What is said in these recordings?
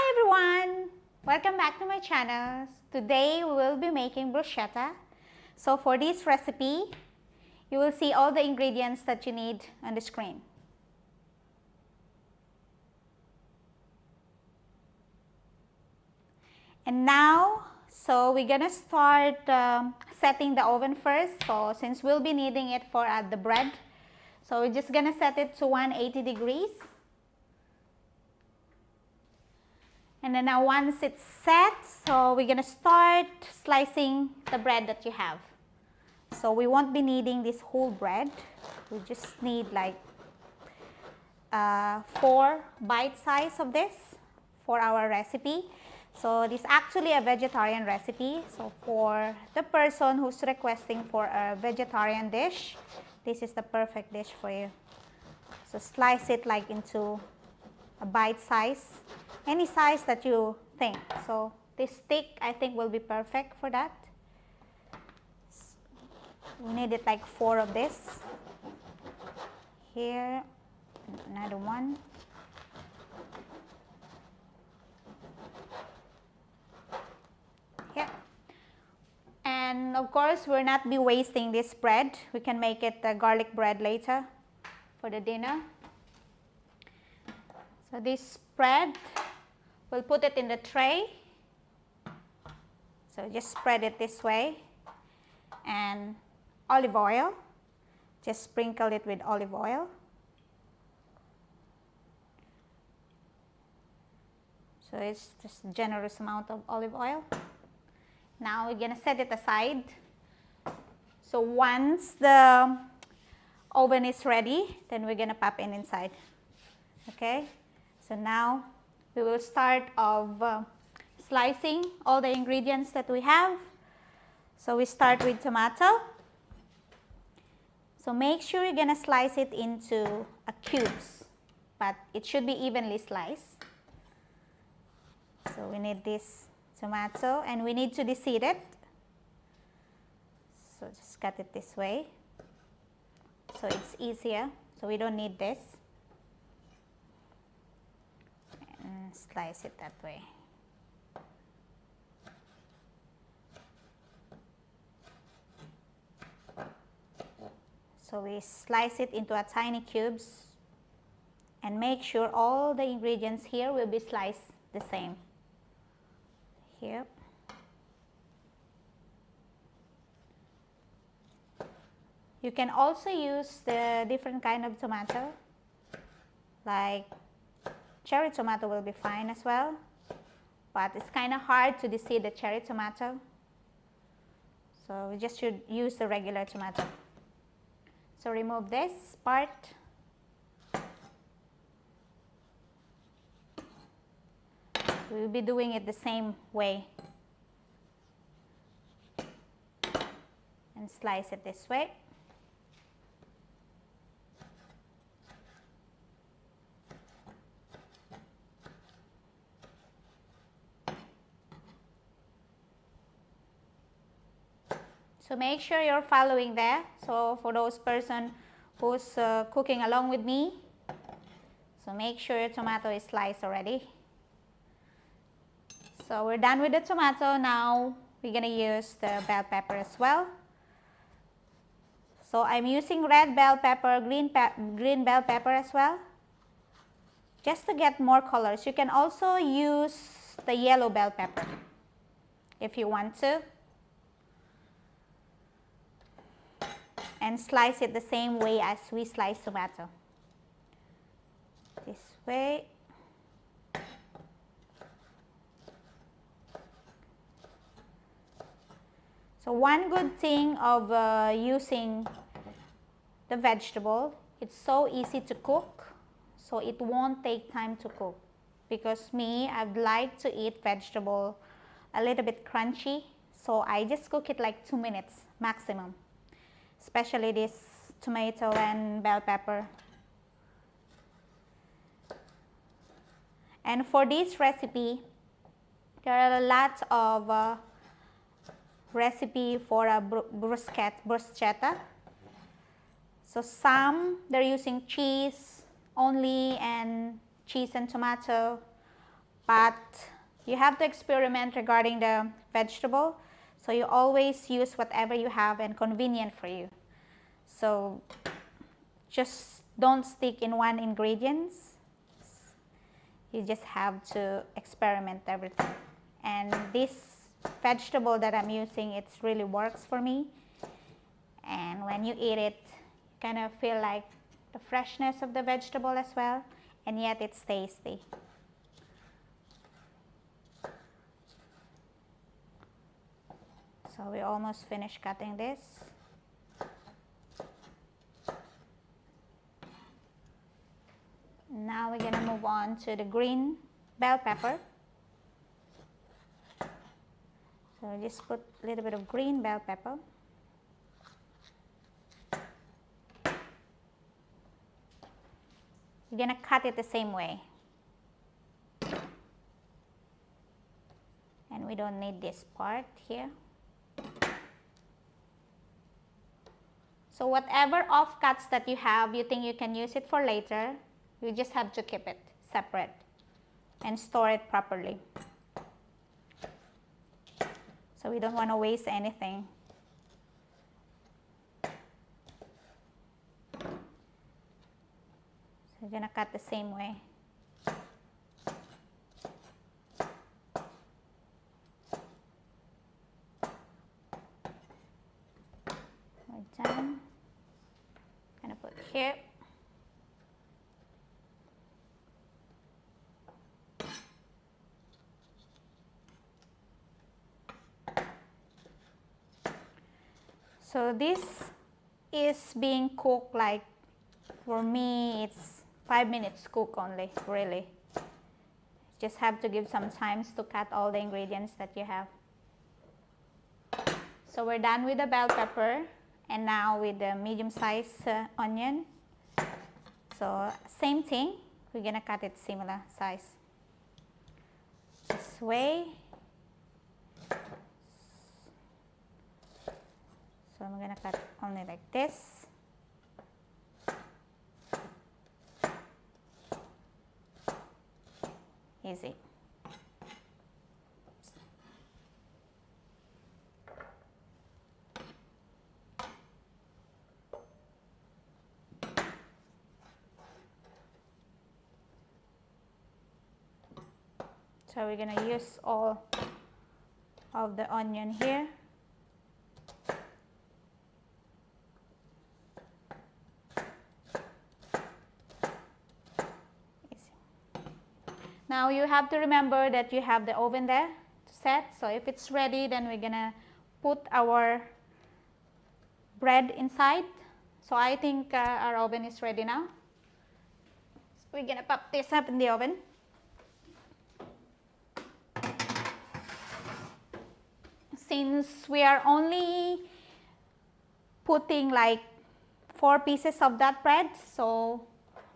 Hi everyone! Welcome back to my channel. Today we will be making bruschetta. So for this recipe, you will see all the ingredients that you need on the screen. And now, so we're gonna start setting the oven first. So since we'll be needing it for the bread, so we're just gonna set it to 180 degrees. And then now once it's set, so we're gonna start slicing the bread that you have. So we won't be needing this whole bread. We just need like 4 bite size of this for our recipe. So this is actually a vegetarian recipe. So for the person who's requesting for a vegetarian dish, this is the perfect dish for you. So slice it like into a bite size, any size that you think. So this thick I think will be perfect for that. We need it like 4 of this. Here, another one. Here. And of course we'll not be wasting this bread. We can make it garlic bread later for the dinner. So this bread, we'll put it in the tray. So just spread it this way. And olive oil, just sprinkle it with olive oil. So it's just a generous amount of olive oil. Now we're gonna set it aside. So once the oven is ready, then we're gonna pop it inside. Okay, so now we will start of slicing all the ingredients that we have. So we start with tomato. So make sure you're gonna slice it into cubes, but it should be evenly sliced. So we need this tomato and we need to deseed it. So just cut it this way, so it's easier. So we don't need this. And slice it that way. So we slice it into a tiny cubes and make sure all the ingredients here will be sliced the same. Here. You can also use the different kind of tomato, like cherry tomato will be fine as well, but it's kind of hard to deseed the cherry tomato. So we just should use the regular tomato. So remove this part. We'll be doing it the same way. And slice it this way. So make sure you're following there. So for those person who's cooking along with me, so make sure your tomato is sliced already. So we're done with the tomato. Now we're gonna use the bell pepper as well. So I'm using red bell pepper, green bell pepper as well, just to get more colors. You can also use the yellow bell pepper if you want to. And slice it the same way as we slice tomato. This way. So one good thing of using the vegetable, it's so easy to cook, so it won't take time to cook. Because me, I'd like to eat vegetable a little bit crunchy, so I just cook it like 2 minutes maximum. Especially this tomato and bell pepper. And for this recipe, there are a lot of recipe for a bruschetta. So some they're using cheese only and cheese and tomato, but you have to experiment regarding the vegetable. So you always use whatever you have and convenient for you. So just don't stick in one ingredients. You just have to experiment everything. And this vegetable that I'm using, it really works for me. And when you eat it, you kind of feel like the freshness of the vegetable as well, and yet it's tasty. So we almost finished cutting this. Now we're going to move on to the green bell pepper. So just put a little bit of green bell pepper. You're going to cut it the same way. And we don't need this part here. So whatever offcuts that you have, you think you can use it for later, you just have to keep it separate and store it properly. So we don't want to waste anything. So we're going to cut the same way. We're done. I'm going to put here. So this is being cooked, like for me it's 5 minutes cook only, really. Just have to give some time to cut all the ingredients that you have. So we're done with the bell pepper, and now with the medium-sized onion. So same thing, we're gonna cut it similar size. This way. So I'm going to cut only like this. Easy. So we're going to use all of the onion here. Now you have to remember that you have the oven there to set. So if it's ready, then we're gonna put our bread inside. So I think our oven is ready now. So we're gonna pop this up in the oven. Since we are only putting like 4 pieces of that bread, so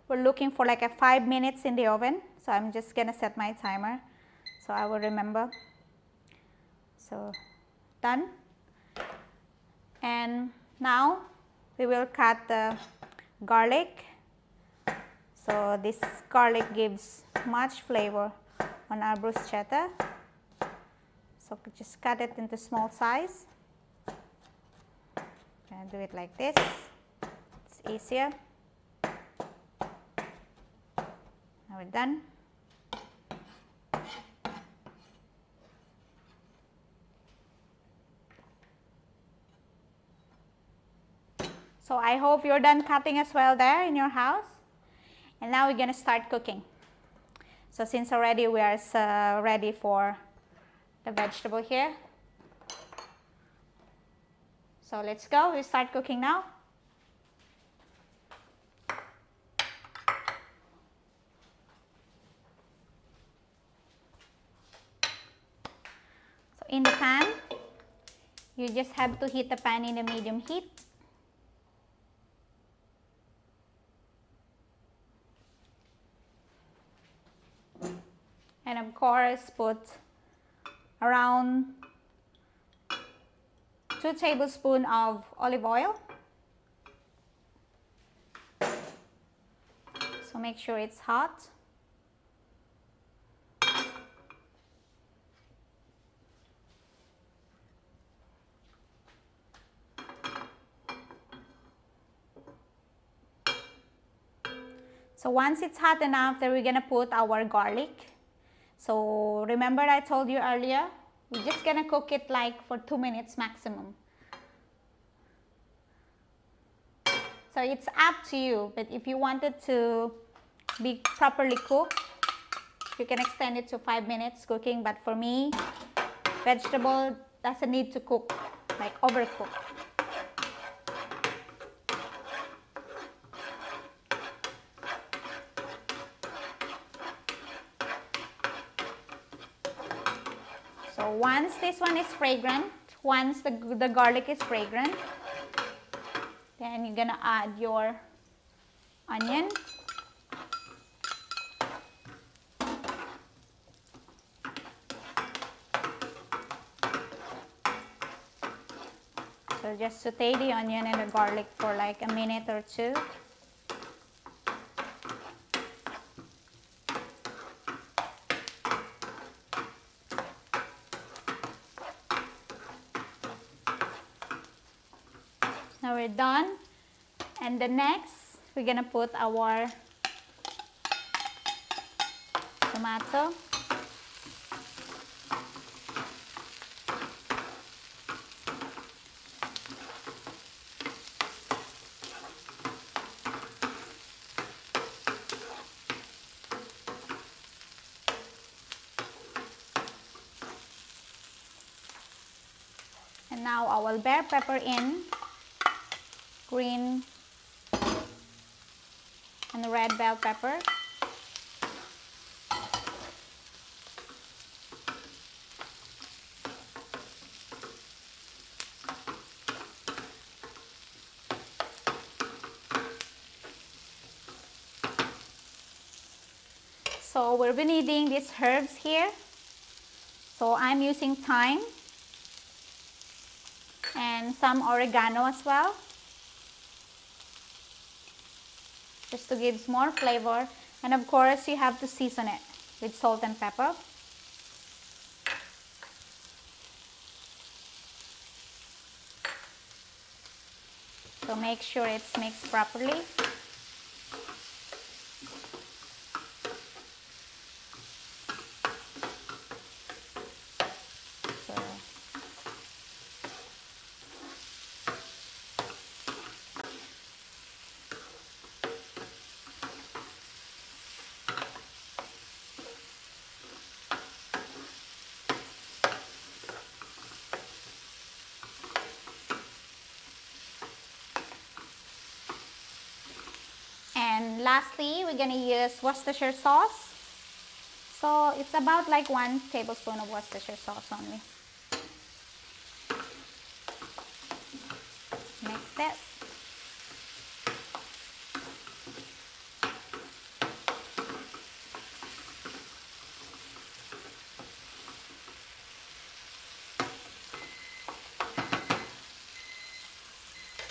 we're looking for like a 5 minutes in the oven. So I'm just gonna set my timer so I will remember. So done. And now we will cut the garlic. So this garlic gives much flavor on our bruschetta. So just cut it into small size. Gonna do it like this. It's easier. Now we're done. So I hope you're done cutting as well there in your house. And now we're going to start cooking. So since already we are ready for the vegetable here. So let's go, we start cooking now. So in the pan, you just have to heat the pan in the medium heat. And of course, put around 2 tablespoons of olive oil. So make sure it's hot. So once it's hot enough, then we're gonna put our garlic. So remember I told you earlier, we're just gonna cook it like for 2 minutes maximum. So it's up to you, but if you want it to be properly cooked, you can extend it to 5 minutes cooking, but for me, vegetable doesn't need to cook, like overcook. So once this one is fragrant, once the garlic is fragrant, then you're gonna add your onion. So just saute the onion and the garlic for like a minute or two. Now we're done, and the next we're gonna put our tomato. And now I will bell pepper in, green and red bell pepper. So we'll be needing these herbs here. So I'm using thyme and some oregano as well, just to give more flavor, and of course you have to season it with salt and pepper. So make sure it's mixed properly. And lastly, we're gonna use Worcestershire sauce. So it's about like 1 tablespoon of Worcestershire sauce only. Mix it.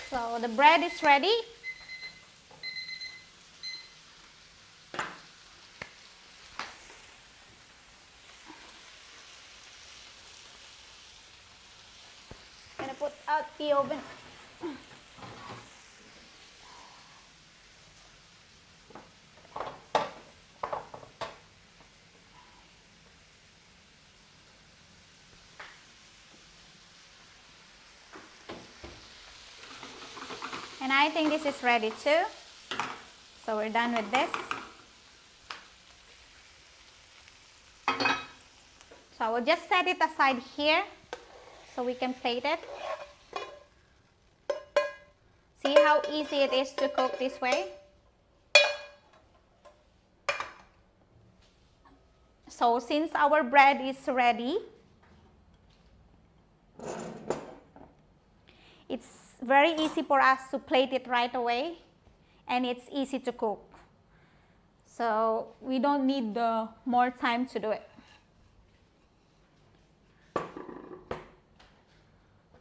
So the bread is ready. Gonna put out the oven. And I think this is ready too. So we're done with this. So I will just set it aside here so we can plate it. See how easy it is to cook this way? So since our bread is ready, it's very easy for us to plate it right away, and it's easy to cook. So we don't need more time to do it.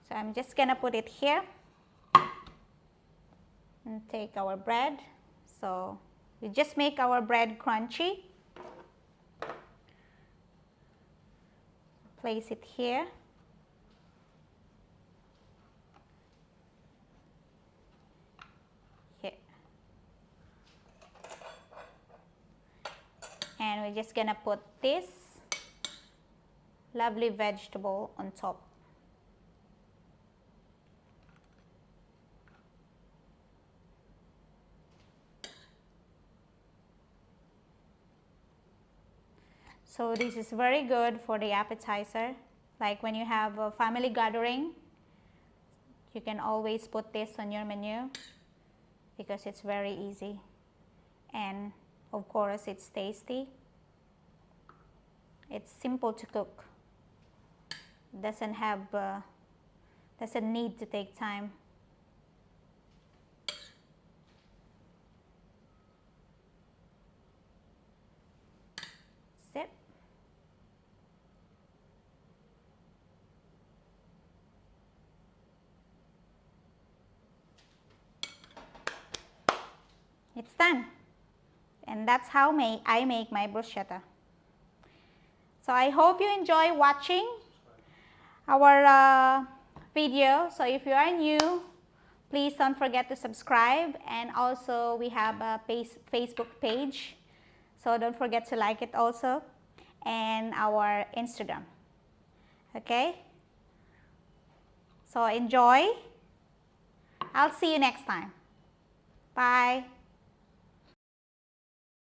So I'm just gonna put it here and take our bread. So we just make our bread crunchy. Place it here. Here. we're just gonna put this lovely vegetable on top. So this is very good for the appetizer. Like when you have a family gathering, you can always put this on your menu because it's very easy and of course it's tasty. It's simple to cook. Doesn't need to take time. That's it. It's done. And that's how I make my bruschetta. So I hope you enjoy watching our video. So if you are new, please don't forget to subscribe, and also we have a Facebook page, so don't forget to like it also, and our Instagram. Okay? So enjoy. I'll see you next time. Bye.